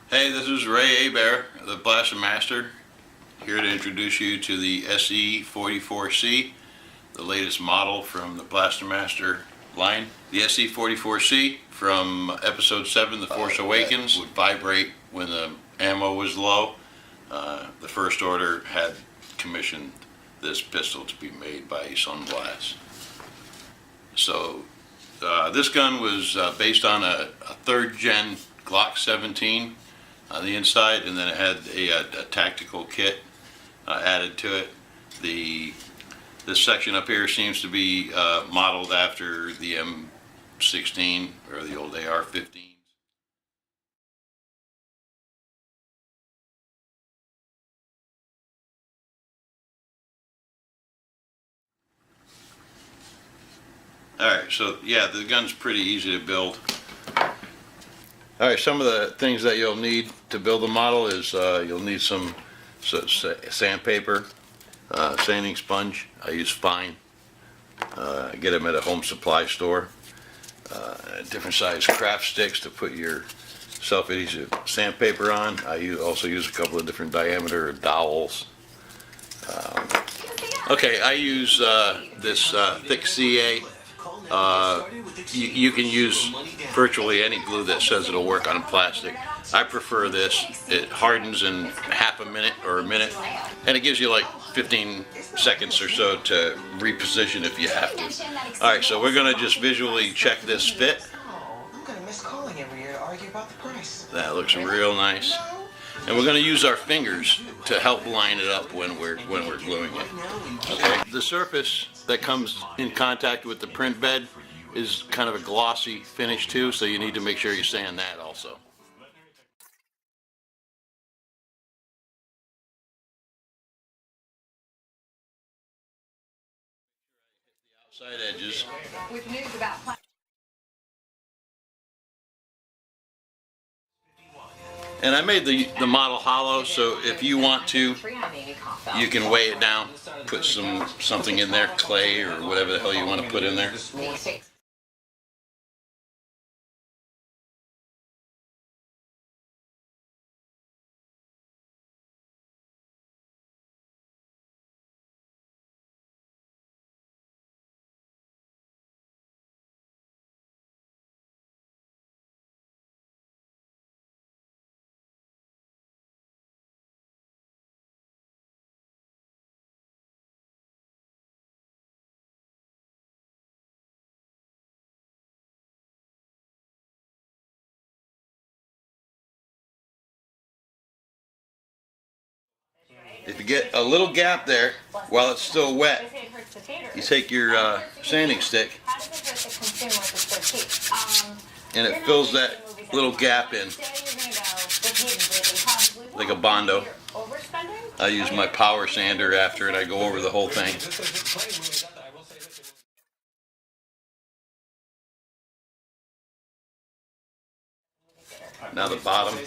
Hey, this is Ray Abear, the Blaster Master, here to introduce you to the SE-44C, the latest model from the Blaster Master line. The SE-44C from Episode 7, The Force Awakens, would vibrate when the ammo was low. The First Order had commissioned this pistol to be made by Sunblast. So this gun was based on a third-gen Glock 17 on the inside, and then it had a tactical kit added to it. This section up here seems to be modeled after the M16 or the old AR-15s. Alright, so yeah, the gun's pretty easy to build. Alright, some of the things that you'll need to build the model is you'll need some sandpaper, sanding sponge. I use fine. I get them at a home supply store. Different size craft sticks to put your self-adhesive sandpaper on. I also use a couple of different diameter dowels. Okay, I use this thick CA. You can use virtually any glue that says it'll work on plastic. I prefer this. It hardens in half a minute or a minute, and it gives you like 15 seconds or so to reposition if you have to. Alright, so we're going to just visually check this fit. I'm going to miss calling every year to argue about the price. That looks real nice. And we're going to use our fingers to help line it up when we're gluing it. Okay. The surface that comes in contact with the print bed is kind of a glossy finish too, so you need to make sure you sand that also. The outside edges. With news about And I made the model hollow, so if you want to, you can weigh it down, put something in there, clay or whatever the hell you want to put in there. If you get a little gap there while it's still wet, you take your sanding stick and it fills that little gap in like a Bondo. I use my power sander after and I go over the whole thing. Now the bottom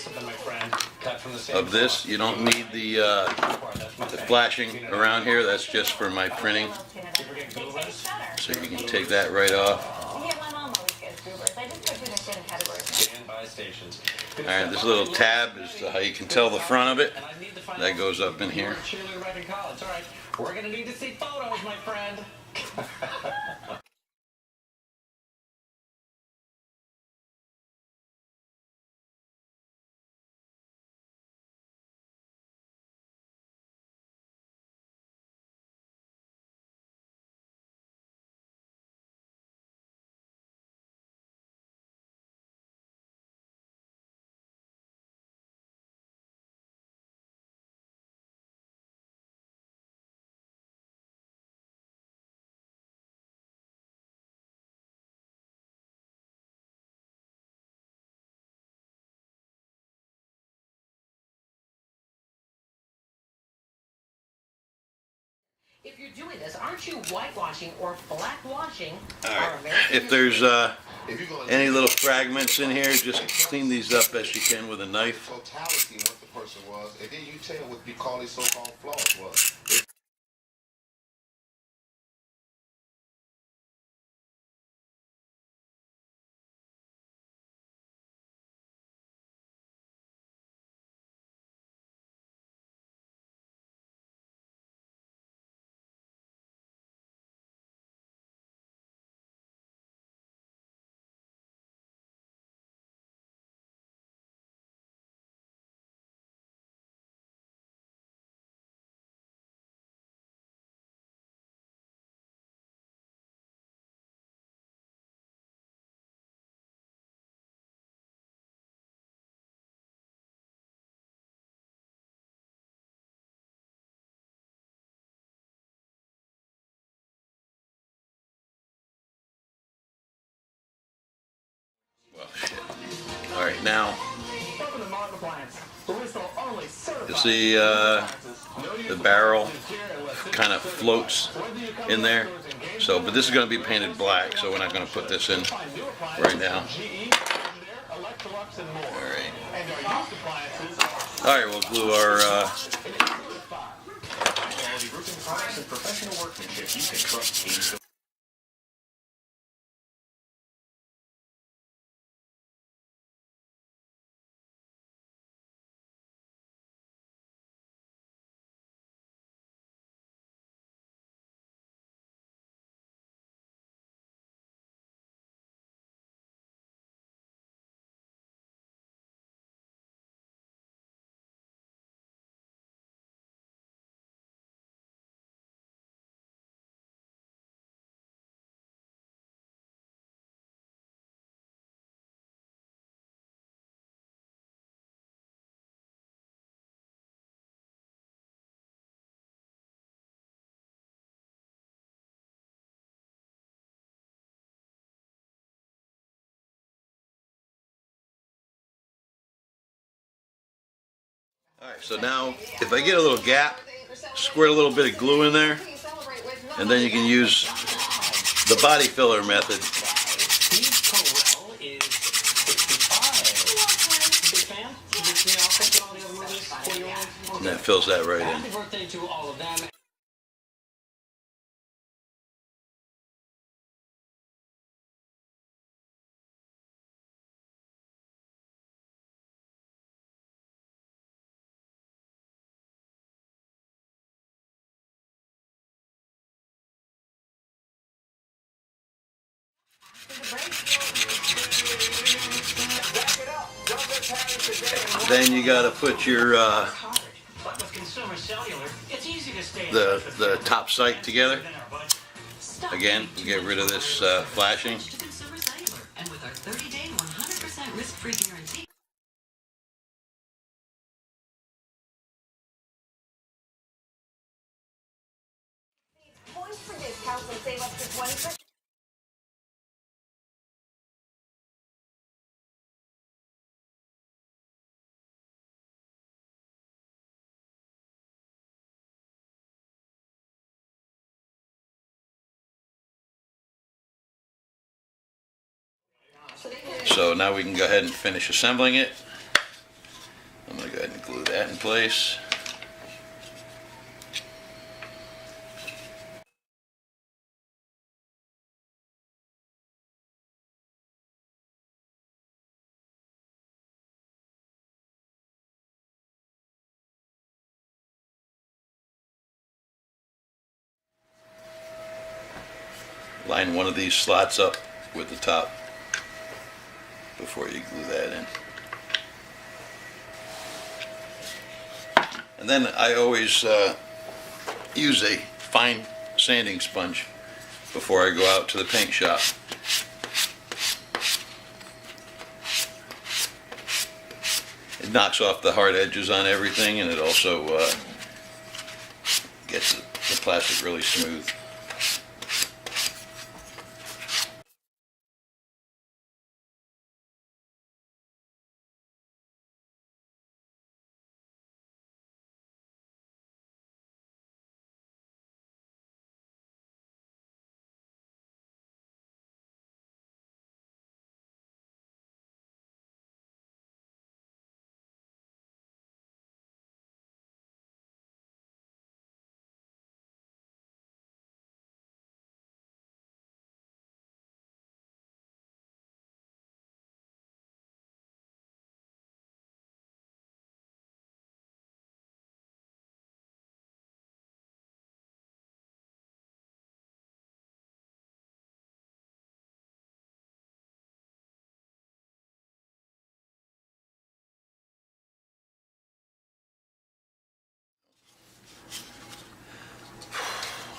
of this, you don't need the flashing around here. That's just for my printing. So you can take that right off. Alright, this little tab is how you can tell the front of it. That goes up in here. We're going to need to see photos, my friend. If you're doing this, aren't you whitewashing or blackwashing? Alright, if there's any little fragments in here, just clean these up as you can with a knife. Totality what the person was, and then you tell what you call these so-called flaws was. right now. Welcome to Modern Appliance, where we sell only certified You see the barrel kind of floats in there. So, but this is going to be painted black, so we're not going to put this in right now. All right, we'll glue our quality roofing products and professional workmanship you can trust King's. All right, so now if I get a little gap, squirt a little bit of glue in there, and then you can use the body filler method. Steve Carell is 65. Big fan? You know, thinking all the other movies for you all. And that fills that right in. Happy birthday to all of them. Then you got to put your the top sight together. Again, get rid of this flashing. And with our 30-day, 100% risk-free guarantee. Points for discounts and save up to 20%. So now we can go ahead and finish assembling it. I'm going to go ahead and glue that in place. Line one of these slots up with the top before you glue that in. And then I always use a fine sanding sponge before I go out to the paint shop. It knocks off the hard edges on everything, and it also gets the plastic really smooth.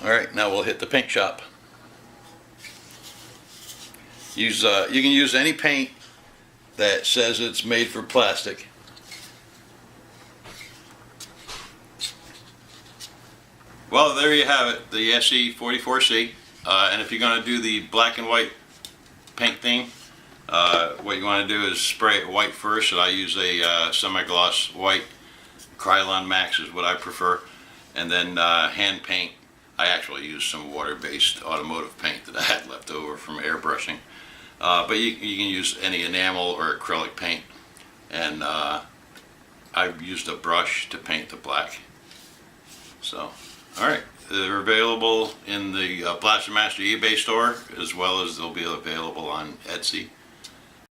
All right, now we'll hit the paint shop. You can use any paint that says it's made for plastic. Well, there you have it, the SE-44C. And if you're going to do the black and white paint theme, What you want to do is spray it white first, and I use a semi-gloss white. Krylon Max is what I prefer. And then hand paint. I actually use some water-based automotive paint that I had left over from airbrushing. But you can use any enamel or acrylic paint. And I've used a brush to paint the black. So, alright. They're available in the Blaster Master eBay store, as well as they'll be available on Etsy.